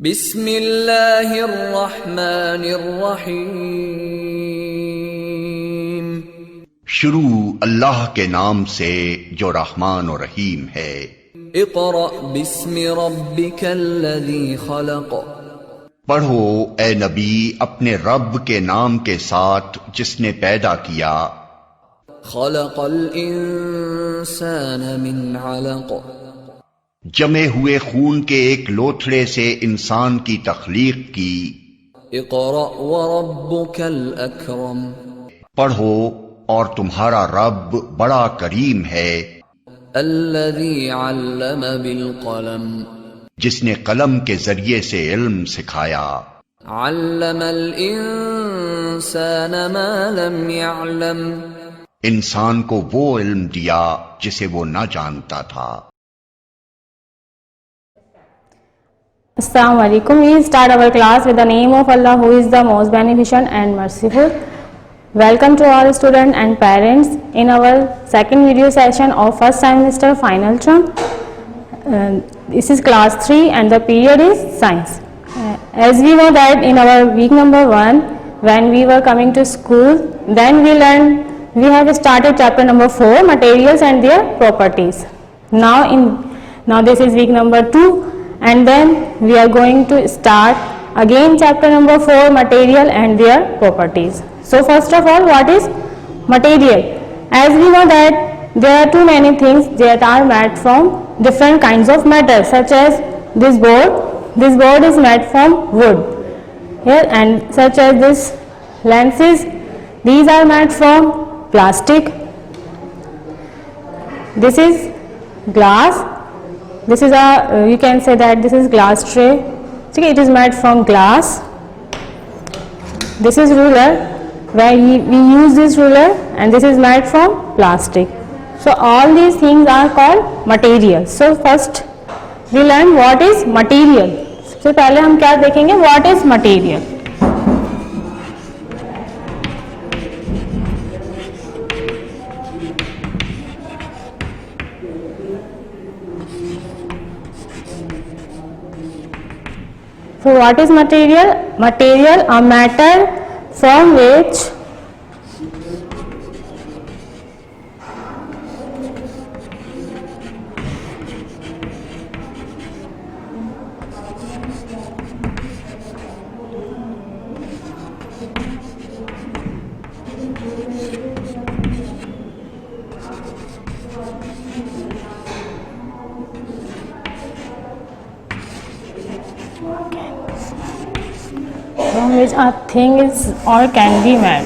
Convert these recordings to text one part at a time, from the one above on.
बिस्मिल्लाहिर्रहमानिर्रहीम। शुरू अल्लाह के नाम से जो रहमान और रहीम है। इक़रा बिस्मि रब्बिकल्लज़ी खलक़। पढ़ो ए नबी अपने रब के नाम के साथ जिसने पैदा किया। खलक़ल इंसान मिन अलक़। जमे हुए खून के एक लोथड़े से इंसान की तख्लीक की। इक़रा व रब्बुकल अकरम। पढ़ो और तुम्हारा रब बड़ा करीम है। अल्लज़ी अल्लम बिल क़लम। जिसने कलम के जरिए से इल्म सिखाया। अल्लमल इंसान मा लम यअलम। इंसान को वो इल्म दिया जिसे वो न जानता था। Assalamu alaikum. We start our class with the name of Allah, who is the most beneficent and merciful. Welcome to all students and parents in our second video session of first semester final term. This is class 3 and the period is science. As we know that in our week number 1, when we were coming to school, then we have started chapter number 4, materials and their properties. Now this is week number 2. And then we are going to start again chapter number 4, material and their properties. So first of all, what is material? As we know that there are too many things that are made from different kinds of matter, such as this board. This board is made from wood. Here, and such as this lenses, these are made from plastic. This is glass. This is you can say that this is glass tray. Okay, it is made from glass. This is ruler, where we use this ruler, and this is made from plastic. So all these things are called material. So first we learn what is material. सबसे पहले हम क्या देखेंगे, what is material. So what is material? Material, a matter from which a thing is or can be made.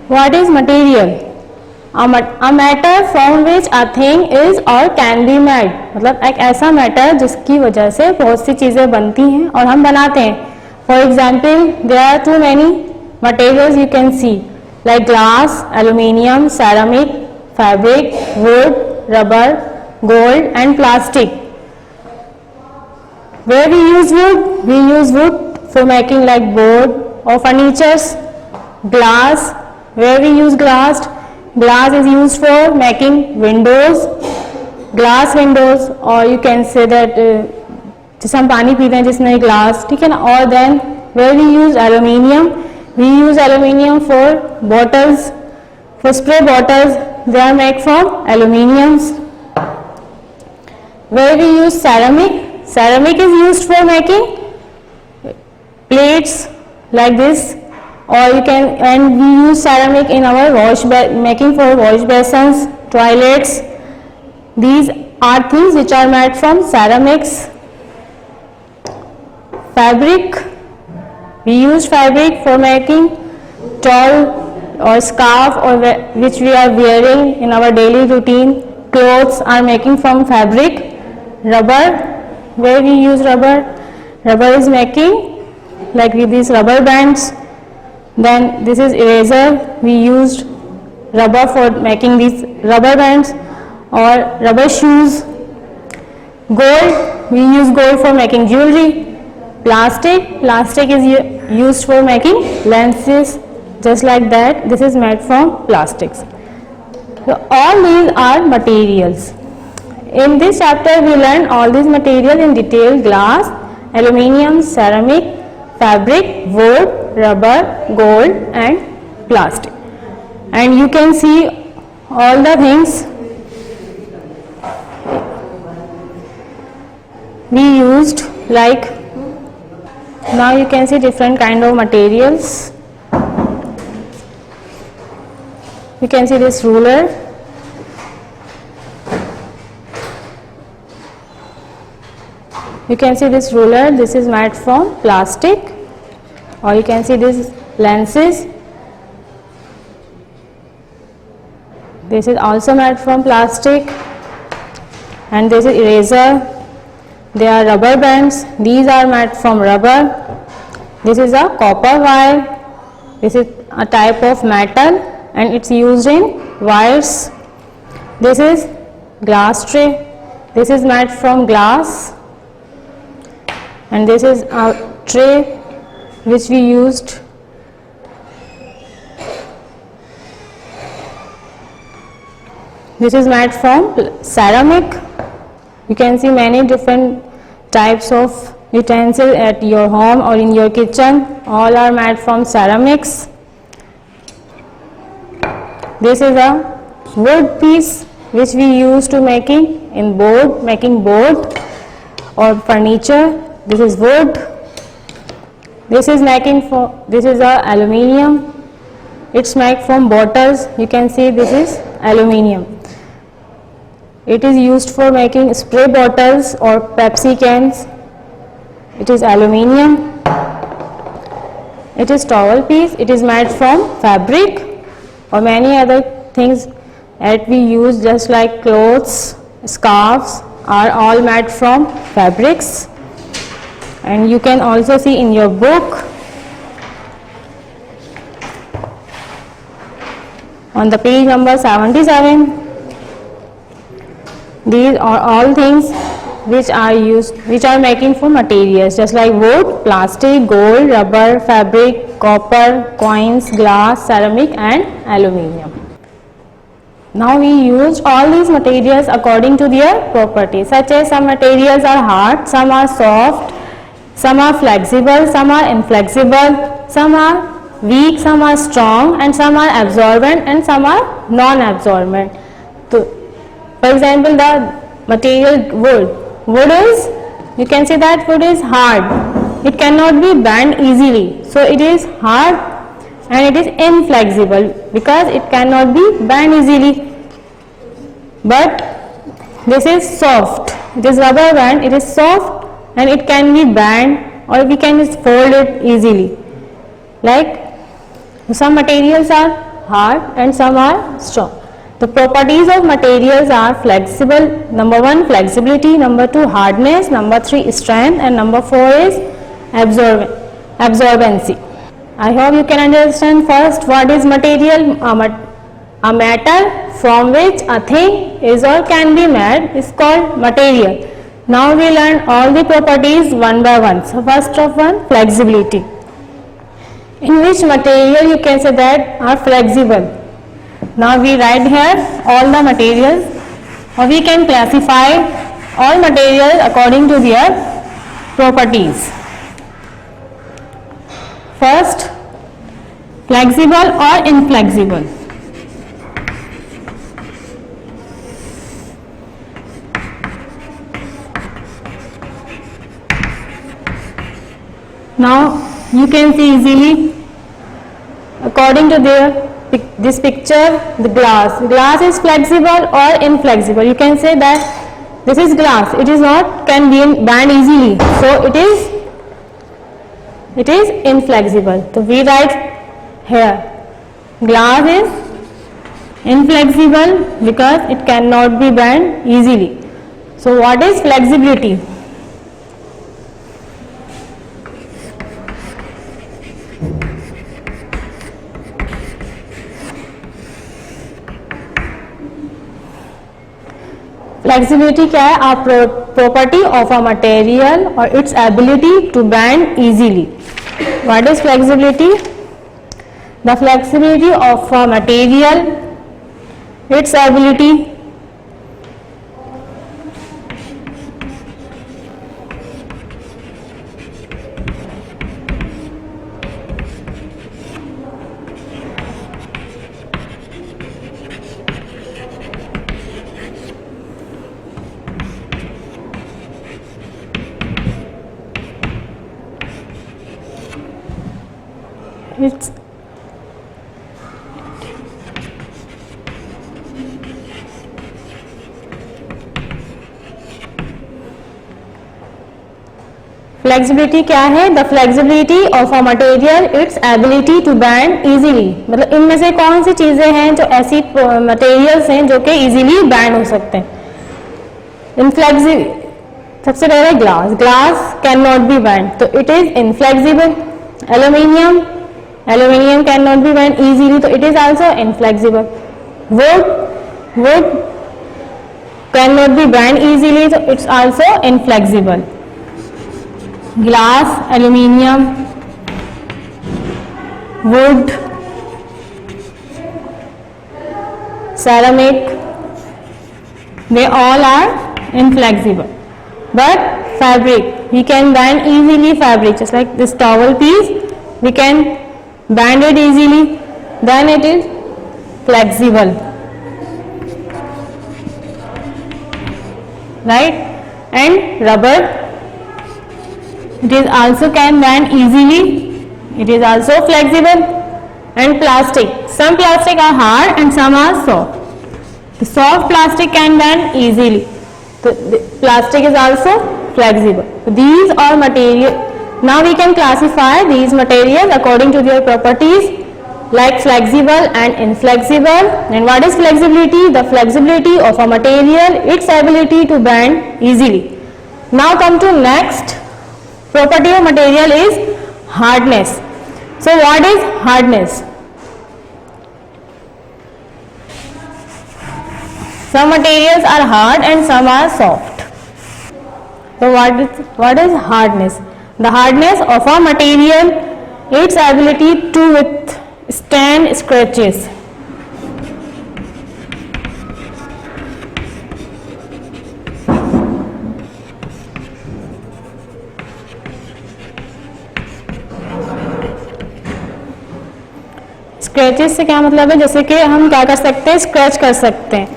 What is material? A matter from which a thing is or can be made. मतलब एक ऐसा matter जिसकी वजह से बहुत सी चीज़ें बनती हैं और हम बनाते हैं. For example, there are too many materials you can see, like glass, aluminium, ceramic, fabric, wood, rubber, gold and plastic. Where we use wood? We use wood for making like board or furnitures. Glass, where we use glass? Glass is used for making windows, glass windows, or you can say that जिसे हम पानी पीते हैं जिसमें glass, ठीक है ना. और then where we use aluminium? We use aluminium for bottles, for spray bottles. They are made from aluminiums. Where we use ceramic? Ceramic is used for making plates like this, or and we use ceramic in our making for wash basins, toilets. These are things which are made from ceramics. Fabric. We use fabric for making towel or scarf, or which we are wearing in our daily routine. Clothes are making from fabric. Rubber, where we use rubber? Rubber is making like with these rubber bands. Then this is eraser. We used rubber for making these rubber bands or rubber shoes. Gold, we use gold for making jewelry. Plastic is used for making lenses, just like that. This is made from plastics. So all these are materials. In this chapter we learn all these materials in detail: glass, aluminium, ceramic, fabric, wood, rubber, gold and plastic. And you can see all the things we used, like now you can see different kind of materials. You can see this ruler. You can see this ruler, this is made from plastic. Or you can see these lenses. This is also made from plastic. And this is eraser. They are rubber bands. These are made from rubber. This is a copper wire. This is a type of metal and it's used in wires. This is glass tray. This is made from glass. And this is a tray which we used. This is made from ceramic. You can see many different types of utensils at your home or in your kitchen. All are made from ceramics. This is a wood piece which we use to making board or furniture. This is wood. This is a aluminium. It's made from bottles. You can see this is aluminium. It is used for making spray bottles or Pepsi cans. It is aluminium. It is towel piece. It is made from fabric or many other things that we use, just like clothes, scarves are all made from fabrics. And you can also see in your book on the page number 77. These are all things which are making from materials, just like wood, plastic, gold, rubber, fabric, copper, coins, glass, ceramic and aluminium. Now we use all these materials according to their properties, such as some materials are hard, some are soft, some are flexible, some are inflexible, some are weak, some are strong and some are absorbent and some are non-absorbent. So, for example, the material wood is, you can say that wood is hard. It cannot be bent easily. So it is hard and it is inflexible because it cannot be bent easily. But this is soft. It is rubber band. It is soft and it can be bent or we can just fold it easily. Like some materials are hard and some are strong. The properties of materials are flexible. Number 1, flexibility. Number 2, hardness. Number 3, strength. And number 4 is absorbency. I hope you can understand first what is material. A matter from which a thing is or can be made is called material. Now we learn all the properties one by one. So first of all, flexibility. In which material you can say that are flexible. Now we write here all the materials, or we can classify all materials according to their properties. First, flexible or inflexible. Now you can see easily according to this picture, the glass is flexible or inflexible. You can say that this is glass, it is not can be bend easily, so it is inflexible. So we write here glass is inflexible because it cannot be bent easily. So what is flexibility? Flexibility क्या है? property of a material or its ability to bend easily. What is flexibility? The flexibility of a material, its ability its flexibility क्या है? The flexibility of a material, it's ability to bend easily. मतलब इनमें से कौन सी चीजें हैं जो ऐसी मटेरियल्स हैं जो कि इजीली बेंड हो सकते हैं? इनफ्लेक्सिबल, सबसे पहले glass, glass can not be bend, तो it is inflexible. Aluminium, aluminium can not be bend easily, तो it is also inflexible. Wood, wood can not be bend easily, तो it's also inflexible. glass, aluminium, wood, ceramic, they all are inflexible. But fabric, we can bend easily fabric, just like this towel piece, we can bend it easily, then it is flexible, right? And rubber, it is also can bend easily, it is also flexible. And plastic, some plastic are hard and some are soft. The soft plastic can bend easily, so the plastic is also flexible. So these are material. Now we can classify these materials according to their properties, like flexible and inflexible. And what is flexibility? The flexibility of a material, its ability to bend easily. Now come to next property of material is hardness. So what is hardness? Some materials are hard and some are soft. So what is hardness? The hardness of a material, its ability to withstand scratches. Scratches से क्या मतलब है? जैसे कि हम क्या कर सकते हैं, स्क्रैच कर सकते हैं,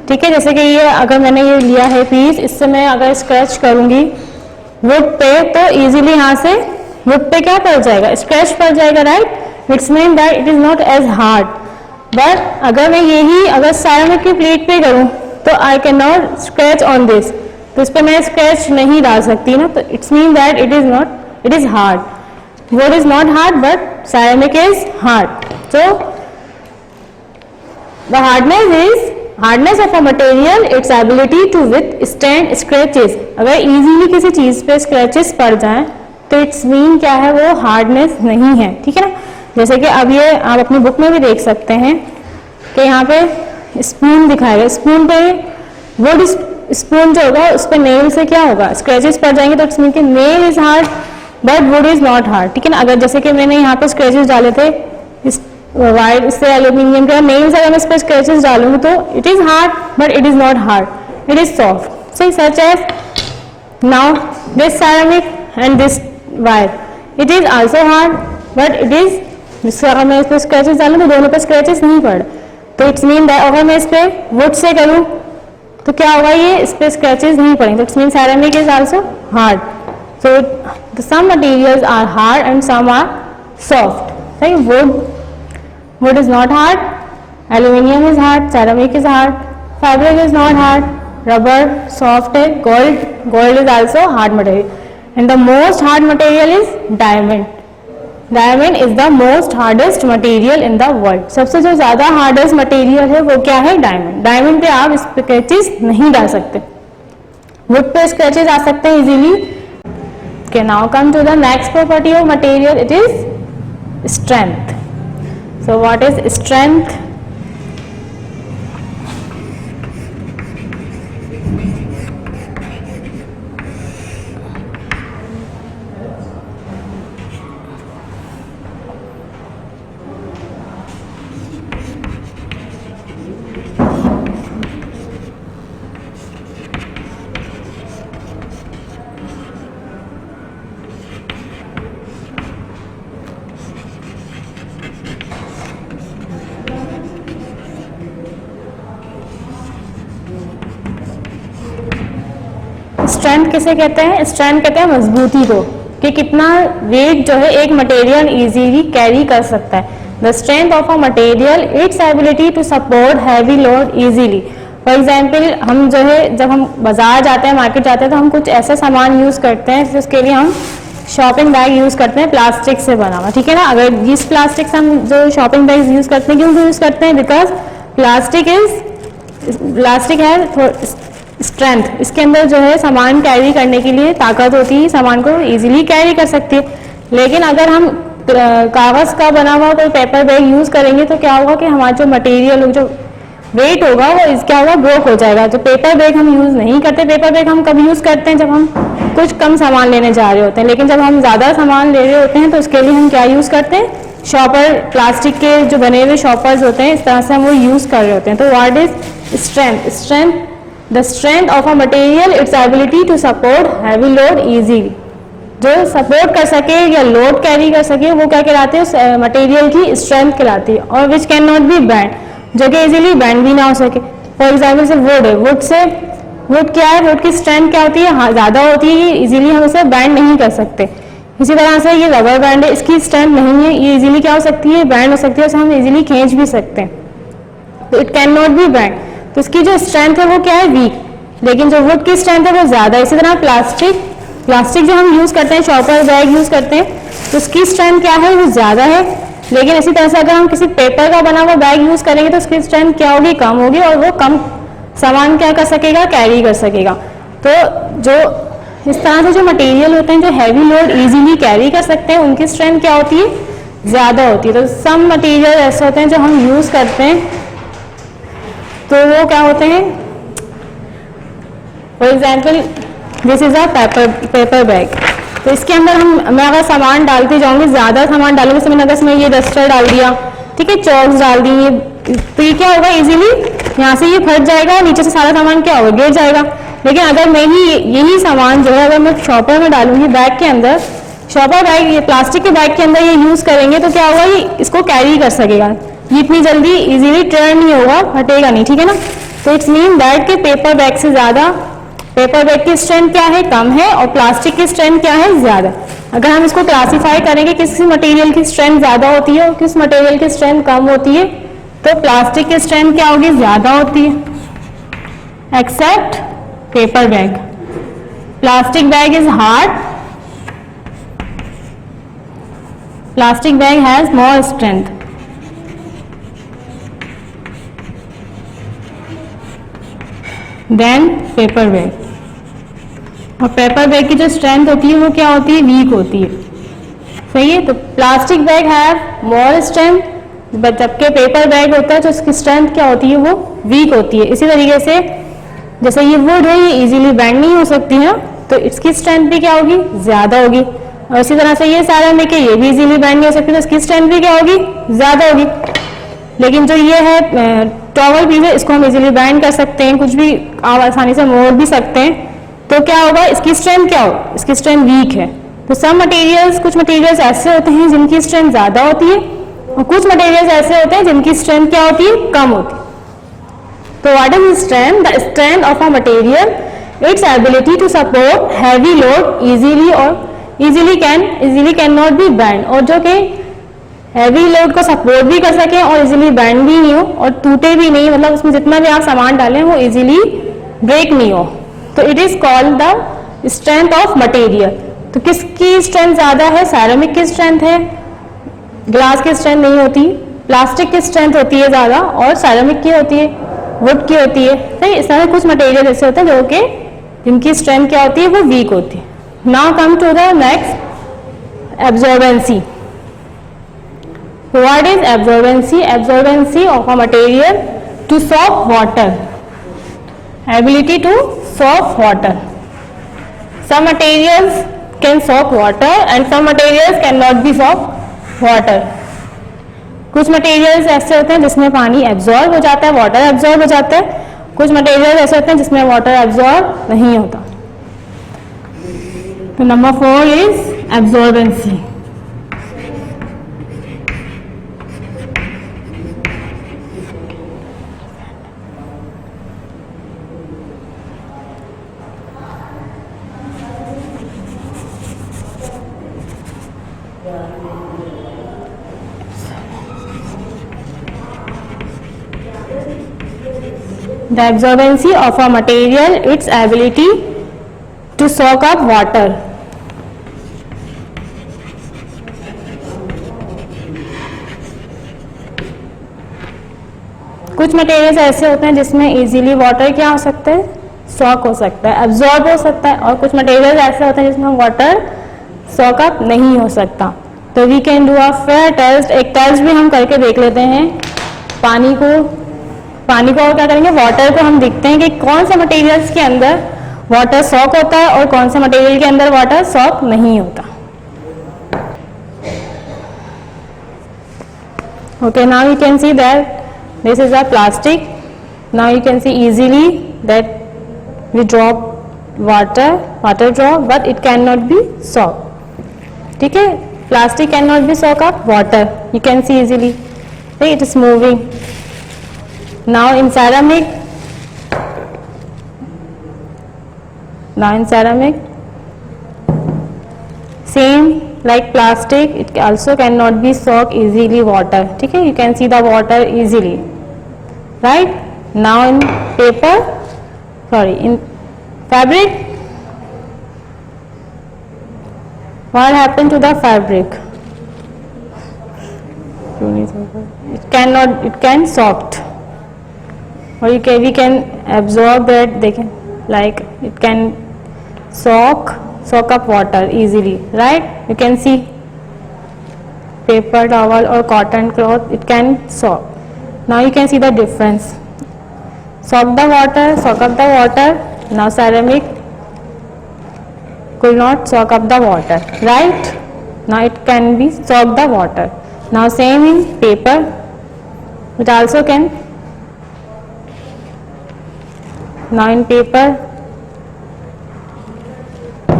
ठीक है। जैसे कि ये अगर मैंने ये लिया है पीस, इससे मैं अगर स्क्रैच करूंगी वुड पे, तो इजीली यहाँ से वुड पे क्या पड़ जाएगा, स्क्रैच पड़ जाएगा, right. It's mean that it is not as hard. But अगर मैं यही अगर सेरामिक की प्लेट पे करूँ तो I can not scratch on this, तो इस पर मैं स्क्रैच नहीं डाल सकती ना, तो it's mean that it is not, it is hard. wood is not hard but ceramic is hard. So the hardness of a material, its ability to withstand scratches. अगर easily किसी चीज पे scratches पड़ जाएं तो इट्स मीन क्या है, वो हार्डनेस नहीं है, ठीक है ना। जैसे कि अब ये आप अपनी बुक में भी देख सकते हैं कि यहाँ पे स्पून दिखाएगा, स्पून पे वुड स्पून जो होगा उस पर नेल से क्या होगा, स्क्रैचेस पड़ जाएंगे, तो इट्स मीन कि nail is hard but would is not hard, ठीक है ना। अगर जैसे कि मैंने यहाँ पे स्क्रैचेस डाले थे इस वायर से एल्यूमिनियम के, नेल से अगर मैं इस पर स्क्रैचेस डालूंगी तो it is hard but it is not hard, it is soft. So such as now this ceramic and this wire, it is also hard but it is, जिससे अगर मैं इस पर स्क्रैचेस डालूँ तो दोनों पर स्क्रैचेस नहीं पड़, तो इट्स मीन दैट अगर मैं इस पर वुड से करूँ तो क्या होगा, ये इस पर स्क्रैचेस नहीं पड़ेंगे, तो it's mean ceramic is also hard. So some materials are hard and some are soft, right? Wood is not hard, aluminium is hard, ceramic is hard, fabric is not hard, rubber soft है, gold is also hard material, and the most hard material is diamond. Diamond is the most hardest material in the world. सबसे जो ज्यादा hardest material है वो क्या है, diamond. diamond पे आप स्क्रैचेस नहीं डाल सकते, wood पे स्क्रैचेस आ सकते हैं easily. Okay, now come to the next property of material, it is strength. So what is strength? Strength किसे कहते हैं? स्ट्रेंथ कहते हैं मजबूती को, कि कितना वेट जो है एक मटेरियल इजीली कैरी कर सकता है। The strength of a material it's ability to support heavy load easily. For example हम जो है जब हम बाजार जाते हैं, मार्केट जाते हैं, तो हम कुछ ऐसा सामान यूज करते हैं जिसके लिए हम शॉपिंग बैग यूज करते हैं प्लास्टिक से बना हुआ, ठीक है ना। अगर जिस प्लास्टिक से हम जो शॉपिंग बैग यूज करते हैं, क्यों यूज करते हैं? बिकॉज प्लास्टिक है स्ट्रेंथ, इसके अंदर जो है सामान कैरी करने के लिए ताकत होती है, सामान को इजीली कैरी कर सकती है। लेकिन अगर हम कागज का बना हुआ कोई पेपर बैग यूज करेंगे तो क्या होगा कि हमारा जो मटेरियल जो वेट होगा वो क्या होगा? ब्रोक हो जाएगा। तो पेपर बैग हम यूज नहीं करते। पेपर बैग हम कब यूज करते हैं? जब हम कुछ कम सामान लेने जा रहे होते हैं। लेकिन जब हम ज्यादा सामान ले रहे होते हैं तो उसके लिए हम क्या यूज करते हैं? शॉपर, प्लास्टिक के जो बने हुए शॉपर्स होते हैं, इस तरह से हम वो यूज कर रहे होते हैं। तो what is strength? The strength of a material it's ability to support heavy load easily. जो सपोर्ट कर सके या लोड कैरी कर सके वो क्या कहलाते हैं? मटेरियल की स्ट्रेंथ कहलाती है। और which can not be band, जो कि इजीली बैंड भी ना हो सके। फॉर एग्जाम्पल से वुड है, वुड क्या है? वुड की स्ट्रेंथ क्या होती है? ज्यादा होती है, इजीली हम इसे बैंड नहीं कर सकते। इसी तरह से ये रबर बैंड है, इसकी स्ट्रेंथ नहीं है, ये इजीली क्या हो सकती है? बैंड हो सकती है, उसे हम इजीली खींच भी सकते हैं। तो it can not be band, तो इसकी जो स्ट्रेंथ है वो क्या है? वीक। लेकिन जो वुड की स्ट्रेंथ है वो ज्यादा है। इसी तरह प्लास्टिक जो हम यूज करते हैं, शॉपर बैग यूज करते हैं, तो उसकी स्ट्रेंथ क्या है? वो ज्यादा है। लेकिन इसी तरह से अगर हम किसी पेपर का बना हुआ बैग यूज करेंगे तो उसकी स्ट्रेंथ क्या होगी? कम होगी, और वो कम सामान क्या कर सकेगा? कैरी कर सकेगा। तो जो इस तरह से जो मटेरियल होते हैं जो हैवी लोड इजीली कैरी कर सकते हैं, उनकी स्ट्रेंथ क्या होती है? ज्यादा होती है। तो सम मटेरियल ऐसे होते हैं जो हम यूज करते हैं तो वो क्या होते हैं? For example this is a paper bag. तो इसके अंदर मैं अगर सामान डालती जाऊंगी, ज्यादा सामान डालूंगी, जैसे मैंने अगर इसमें ये डस्टर डाल दिया, ठीक है, चॉक्स डाल दी, तो ये क्या होगा? इजीली यहाँ से ये फट जाएगा, नीचे से सारा सामान क्या होगा? गिर जाएगा। लेकिन अगर मैं यही सामान जो है अगर मैं शॉपर में डालूंगी बैग के अंदर, शॉपर बैग ये प्लास्टिक के बैग के अंदर ये यूज करेंगे तो क्या होगा? ये इसको कैरी कर सकेगा, ये इतनी जल्दी इजीली टर्न नहीं होगा, फटेगा नहीं, ठीक है ना। तो इट्स मीन दैट के पेपर बैग से ज्यादा पेपर बैग की स्ट्रेंथ क्या है? कम है, और प्लास्टिक की स्ट्रेंथ क्या है? ज्यादा। अगर हम इसको क्लासीफाई करेंगे किस मटेरियल की स्ट्रेंथ ज्यादा होती है और किस मटेरियल की स्ट्रेंथ कम होती है, तो प्लास्टिक की स्ट्रेंथ क्या होगी? ज्यादा होती है, except paper bag. Plastic bag is hard, plastic bag has more strength. Then paper bag, और पेपर बैग की जो स्ट्रेंथ होती है वो क्या होती है? वीक होती है, सही है। तो plastic bag have more strength, जबकि पेपर बैग होता है तो उसकी स्ट्रेंथ क्या होती है? वो वीक होती है। इसी तरीके से जैसे ये वुड है, ये इजीली बैंड नहीं हो सकती है, तो इसकी स्ट्रेंथ भी क्या होगी? ज्यादा होगी। और इसी तरह से ये सारा में ये भी इजीली बैंड नहीं हो सकती, तो इसकी स्ट्रेंथ भी क्या होगी? ज्यादा होगी। लेकिन जो ये है टॉवल पीस है, इसको हम इजीली बैंड कर सकते हैं, कुछ भी आप आसानी से मोड़ भी सकते हैं, तो क्या होगा? इसकी स्ट्रेंथ क्या होगी? इसकी स्ट्रेंथ वीक है। तो सब मटेरियल्स, कुछ मटेरियल्स ऐसे होते हैं जिनकी स्ट्रेंथ ज्यादा होती है, और कुछ मटेरियल्स ऐसे होते हैं जिनकी स्ट्रेंथ क्या होती है? कम होती है। तो what is strength? The strength of a material it's ability to support heavy load easily, और easily can not be bend, और जो कि हैवी लोड को सपोर्ट भी कर सके और इजीली बैंड भी नहीं हो और टूटे भी नहीं, मतलब उसमें जितना भी आप सामान डालें वो इजीली ब्रेक नहीं हो, तो it is called the strength of material. तो किसकी स्ट्रेंथ ज्यादा है? सैरामिक की स्ट्रेंथ है, ग्लास की स्ट्रेंथ नहीं होती, प्लास्टिक की स्ट्रेंथ होती है ज्यादा, और सैरामिक की होती है, वुड की होती है। तो इस तरह कुछ मटेरियल ऐसे होते हैं जो कि जिनकी स्ट्रेंथ क्या होती है? वो वीक होती है। Now come to the next, absorbency. What is absorbency? Absorbency of a material to soak water. Ability to soak water. Some materials can soak water and some materials cannot be soak water. कुछ materials ऐसे होते हैं जिसमें पानी absorb हो जाता है, water absorb हो जाता है, कुछ मटेरियल ऐसे होते हैं जिसमें वाटर एब्जॉर्ब नहीं होता। तो number 4 is absorbency. The absorbency of a material, its ability to soak up water. कुछ मटेरियल्स ऐसे होते हैं जिसमें इजीली वाटर क्या हो सकता है, सॉक हो सकता है, एब्जॉर्ब हो सकता है, और कुछ मटेरियल्स ऐसे होते हैं जिसमें वाटर सॉक अप नहीं हो सकता. तो we can do a fair test. एक टेस्ट भी हम करके देख लेते हैं. पानी को और क्या करेंगे, वाटर को हम देखते हैं कि कौन से मटेरियल्स के अंदर वाटर सॉक होता है और कौन से मटेरियल के अंदर वाटर सॉक नहीं होता. Okay, now you can see that this is a plastic. Now you can see easily that we drop water drop, but it cannot be soaked. ठीक है, plastic cannot be soak up water. You can see easily. It is moving. Now in ceramic, same like plastic, it also cannot be soak easily water. ठीक है, you can see the water easily, right? Now in in fabric, what happened to the fabric? It can soaked, or we can absorb that. They can, like, it can soak up water easily, right? You can see paper towel or cotton cloth, it can soak. Now you can see the difference. Soak up the water. Now ceramic could not soak up the water, right? Now it can be soak the water. Now same in paper, it also can. Now in paper,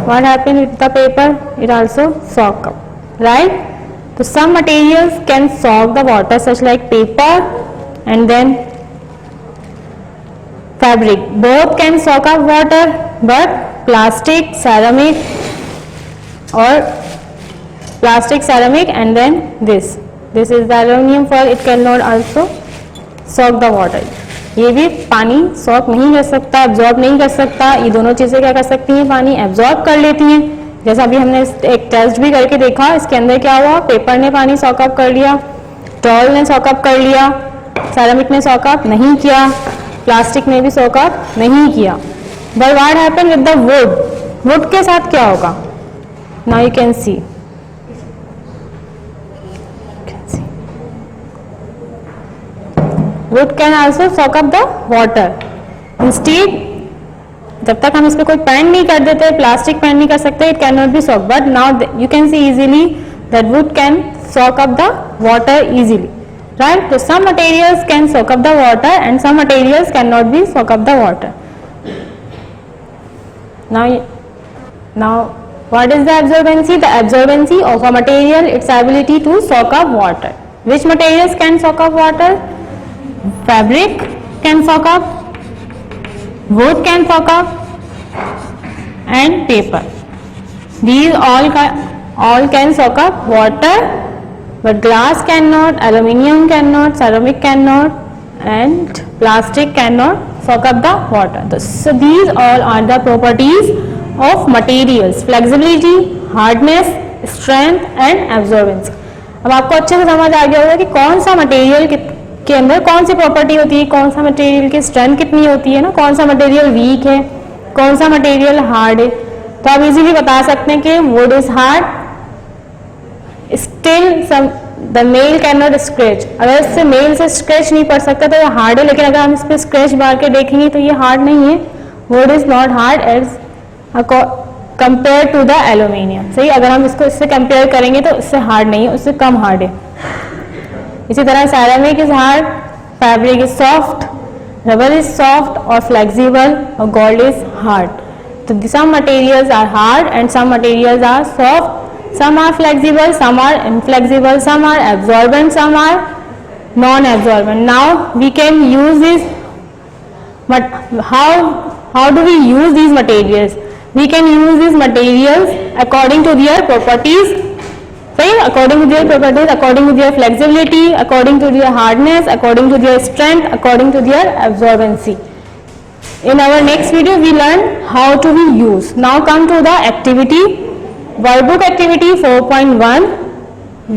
what happened with the paper? It also soak up, right? So some materials can soak the water, such like paper and then fabric. Both can soak up water, but plastic, ceramic, and then this is the aluminum foil. It cannot also soak the water. ये भी पानी sock नहीं कर सकता, absorb नहीं कर सकता. ये दोनों चीज़ें क्या कर सकती हैं, पानी एब्जॉर्ब कर लेती हैं. जैसा अभी हमने एक टेस्ट भी करके देखा, इसके अंदर क्या हुआ, पेपर ने पानी सॉकअप कर लिया, टॉवल ने सॉकअप कर लिया, सेरामिक ने सॉकअप नहीं किया, प्लास्टिक ने भी सॉकअप नहीं किया. But what happen with the wood के साथ क्या होगा? Now you can see. Wood can also soak up the water. Instead, जब तक हम इस पे कोई पेंट नहीं कर देते, प्लास्टिक पेंट नहीं कर सकते, it cannot be soaked. But now you can see easily that wood can soak up the water easily, right? So some materials can soak up the water and some materials cannot be soak up the water. Now what is the absorbency? The absorbency of a material, its ability to soak up water. Which materials can soak up water? Fabric can soak up, wood can soak up, and paper. These all can soak up water, but glass cannot, aluminium cannot, ceramic cannot, and plastic cannot soak up the water. So these all are the properties of materials: flexibility, hardness, strength, and absorbance. अब आपको अच्छे से समझ आ गया होगा कि कौन सा मटेरियल के अंदर कौन सी प्रॉपर्टी होती है, कौन सा मटेरियल की स्ट्रेंथ कितनी होती है ना, कौन सा मटेरियल वीक है, कौन सा मटेरियल हार्ड है. तो आप इजीली बता सकते हैं कि would is hard, still the nail can not scratch. अगर इससे नेल से स्क्रैच नहीं पड़ सकता तो ये हार्ड है, लेकिन अगर हम इस पर स्क्रैच मार के देखेंगे तो ये हार्ड नहीं है. Wood is not hard as compare to the aluminium. सही, अगर हम इसको इससे कंपेयर करेंगे तो इससे हार्ड नहीं है, उससे कम हार्ड है. इसी तरह ceramic is hard, fabric is soft, rubber is soft or flexible, और gold is hard. So some materials are hard and some materials are soft, some are flexible, some are inflexible, some are absorbent, some are non-absorbent. Now we can use this, but how do we use these materials? We can use these materials according to their properties सही, according to their properties, according to their flexibility, according to their hardness, according to their strength, according to their absorbency. In our next video we learn how to be used. Now come to the activity, workbook activity 4.1,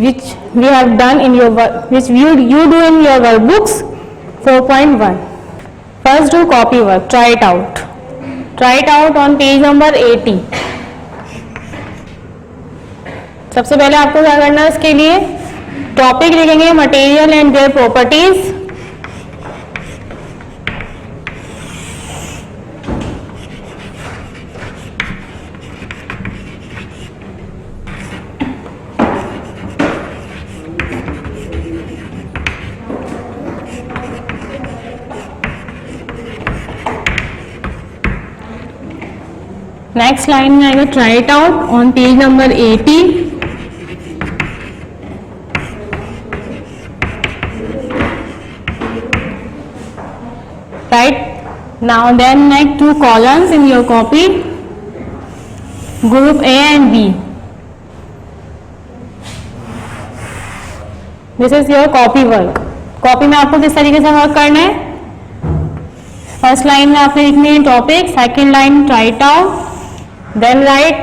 which we have done in your which you do in your workbooks 4.1. First do copy work, try it out. Try it out on page number 80. सबसे पहले आपको क्या करना है, इसके लिए topic लिखेंगे material and their properties. Next line में आएगा try it out on page number 80. Right now then make 2 columns in your copy, group A and B. This is your copy work. Copy में आपको किस तरीके से work करना है, first line में आपने लिखनी है topic, second line try it out, then write,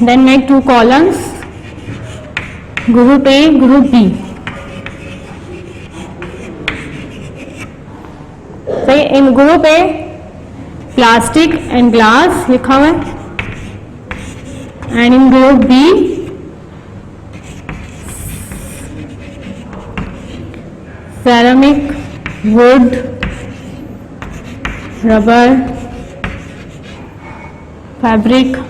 then make 2 columns, group A, group B. So in group A plastic and glass लिखा हुआ है, and in group B ceramic, wood, rubber, fabric.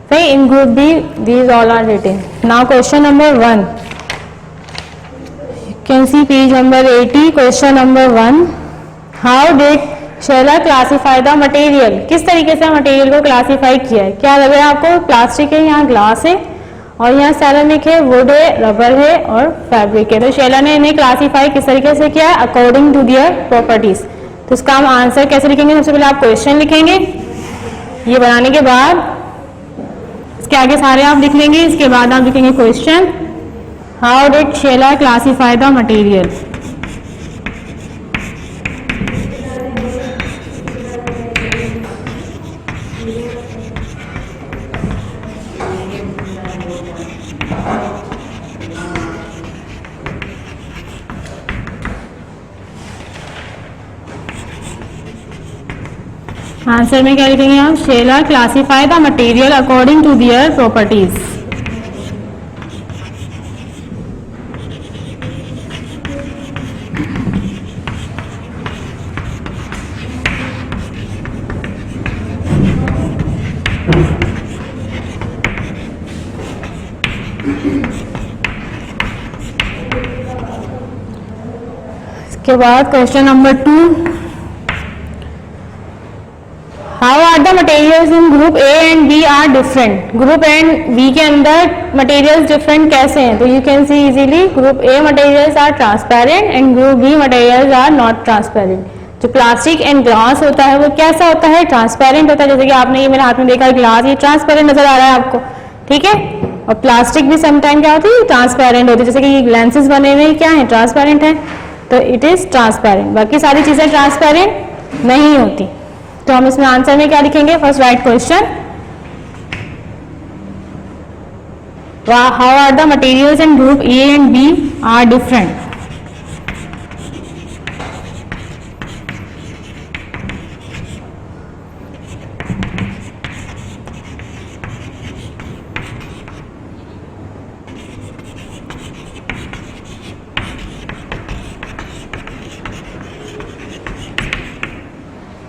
Okay, in group B these all are written. Now question number 1. You can see page number 80. Question number 1. How did Sheila classify the material? किस तरीके से material को classify किया है? क्या लग रहा है आपको? प्लास्टिक है, यहाँ ग्लास है, और यहाँ सेरामिक है, वुड है, रबर है और फैब्रिक है. तो शेला ने इन्हें क्लासीफाई किस तरीके से किया है? According to their properties. तो इसका हम आंसर कैसे लिखेंगे? सबसे पहले आप क्वेश्चन लिखेंगे, ये बनाने के बाद इसके आगे सारे आप लिख लेंगे. इसके बाद आप लिखेंगे question, how did Sheela classify the material. Answer में क्या लिखेंगे आप? Sheela classify the material according to their properties. इसके बाद question number 2. How are the materials in group A and B are different? Group A and B के अंदर materials different कैसे हैं? तो you can see easily group A materials are transparent and group B materials are not transparent. जो plastic and glass होता है वो कैसा होता है? ट्रांसपेरेंट होता है. जैसे कि आपने ये मेरे हाथ में देखा ग्लास, ये ट्रांसपेरेंट नजर आ रहा है आपको, ठीक है. और प्लास्टिक भी समटाइम क्या होती है? ट्रांसपेरेंट होती है. जैसे कि ये लेंसेज बने हुए क्या है? ट्रांसपेरेंट है, तो इट इज ट्रांसपेरेंट. बाकी सारी चीजें ट्रांसपेरेंट नहीं होती. तो हम इसमें आंसर में क्या लिखेंगे? First write question, how are the materials in group A and B are different.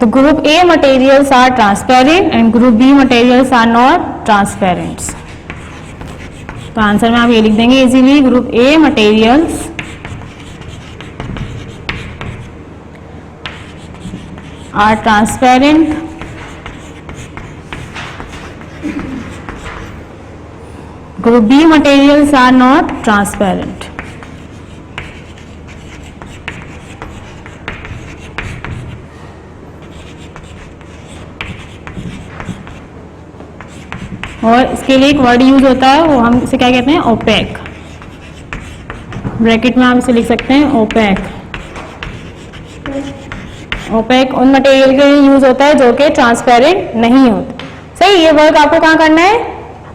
तो group A materials are transparent and group B materials are not transparent. तो आंसर में आप ये लिख देंगे easily, group A materials are transparent group B materials are not transparent. और इसके लिए एक वर्ड यूज होता है, वो हम इसे क्या कहते हैं, ओपेक। ब्रैकेट में हम इसे लिख सकते हैं ओपेक। ओपेक उन मटेरियल के लिए यूज होता है जो कि ट्रांसपेरेंट नहीं होते। सही, ये वर्क आपको कहाँ करना है,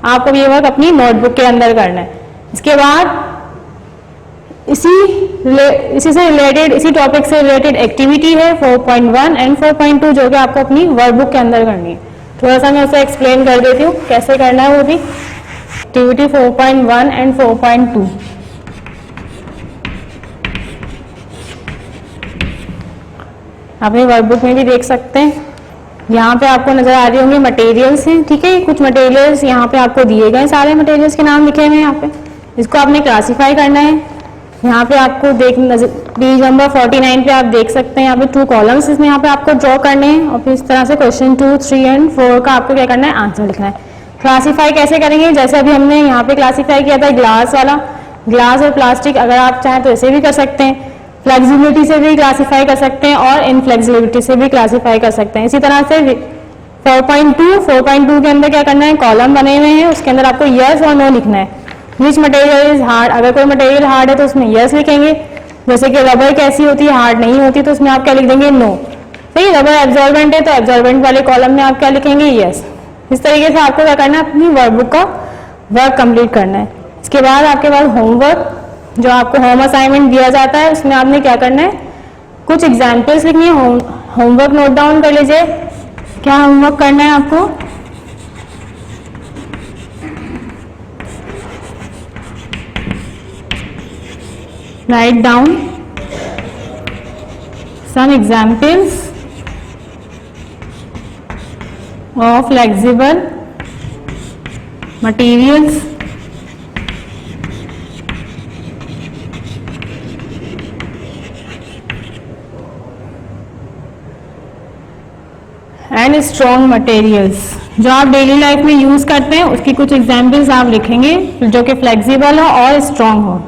आपको ये वर्क अपनी नोटबुक के अंदर करना है। इसके बाद इसी से रिलेटेड, इसी टॉपिक से रिलेटेड एक्टिविटी है 4.1 एंड 4.2 जो कि आपको अपनी वर्कबुक के अंदर करनी है। थोड़ा सा मैं उसे एक्सप्लेन कर देती हूँ कैसे करना है वो भी। एक्टिविटी 4.1 एंड 4.2 अपनी वर्कबुक में भी देख सकते हैं। यहाँ पे आपको नजर आ रही होंगी मटेरियल्स हैं, ठीक है। कुछ मटेरियल्स यहाँ पे आपको दिए गए, सारे मटेरियल्स के नाम लिखे हुए हैं यहाँ पे। इसको आपने क्लासीफाई करना है। यहाँ पे आपको पेज नंबर 49 पे आप देख सकते हैं, यहाँ पे 2 कॉलम्स इसमें यहाँ पे आपको ड्रॉ करने हैं और फिर इस तरह से क्वेश्चन 2, 3 एंड 4 का आपको क्या करना है, आंसर लिखना है। क्लासीफाई कैसे करेंगे, जैसे अभी हमने यहाँ पे क्लासीफाई किया था ग्लास वाला, ग्लास और प्लास्टिक, अगर आप चाहें तो ऐसे भी कर सकते हैं। फ्लेक्सिबिलिटी से भी क्लासीफाई कर सकते हैं और इनफ्लेक्सिबिलिटी से भी क्लासीफाई कर सकते हैं। इसी तरह से 4.2 के अंदर क्या करना है, कॉलम बने हुए हैं, उसके अंदर आपको यस और नो लिखना है। विच मटेरियल इज हार्ड, अगर कोई मटेरियल हार्ड है तो उसमें यस लिखेंगे। जैसे कि रबर कैसी होती है, हार्ड नहीं होती, तो उसमें आप क्या लिख देंगे, नो। सही, रबर एब्जॉर्बेंट है तो एब्जॉर्बेंट वाले कॉलम में आप क्या लिखेंगे, यस। इस तरीके से आपको क्या करना है, अपनी वर्कबुक का वर्क कंप्लीट करना है। इसके बाद आपके पास होमवर्क, जो आपको होम असाइनमेंट दिया जाता है, उसमें आपने क्या करना है, कुछ एग्जाम्पल्स लिखनी है। होमवर्क नोट डाउन कर लीजिए, क्या होमवर्क करना है आपको। Write down some examples of flexible materials and strong materials, जो आप डेली लाइफ में यूज करते हैं उसकी कुछ एग्जाम्पल्स आप लिखेंगे जो कि फ्लेक्सिबल हो और स्ट्रॉन्ग हो।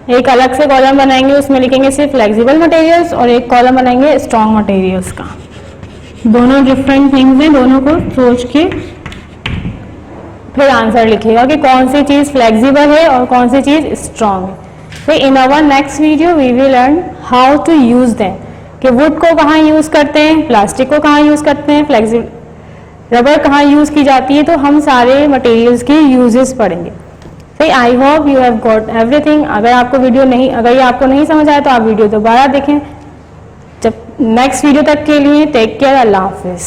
एक अलग से कॉलम बनाएंगे, उसमें लिखेंगे सिर्फ फ्लेक्सिबल मटेरियल्स, और एक कॉलम बनाएंगे स्ट्रॉन्ग मटेरियल्स का। दोनों डिफरेंट थिंग्स हैं, दोनों को सोच के फिर आंसर लिखिएगा कि कौन सी चीज फ्लेक्सिबल है और कौन सी चीज स्ट्रॉन्ग है। तो in our next video we will learn how to use them, कि वुड को कहाँ यूज करते हैं, प्लास्टिक को कहाँ यूज करते हैं, फ्लेक्सिबल रबर कहाँ यूज की जाती है, तो हम सारे मटेरियल्स के यूजेस पढ़ेंगे। I hope you have got everything. अगर ये आपको नहीं समझ आया तो आप वीडियो दोबारा देखें। जब नेक्स्ट वीडियो तक के लिए टेक केयर, अल्लाह हाफिज।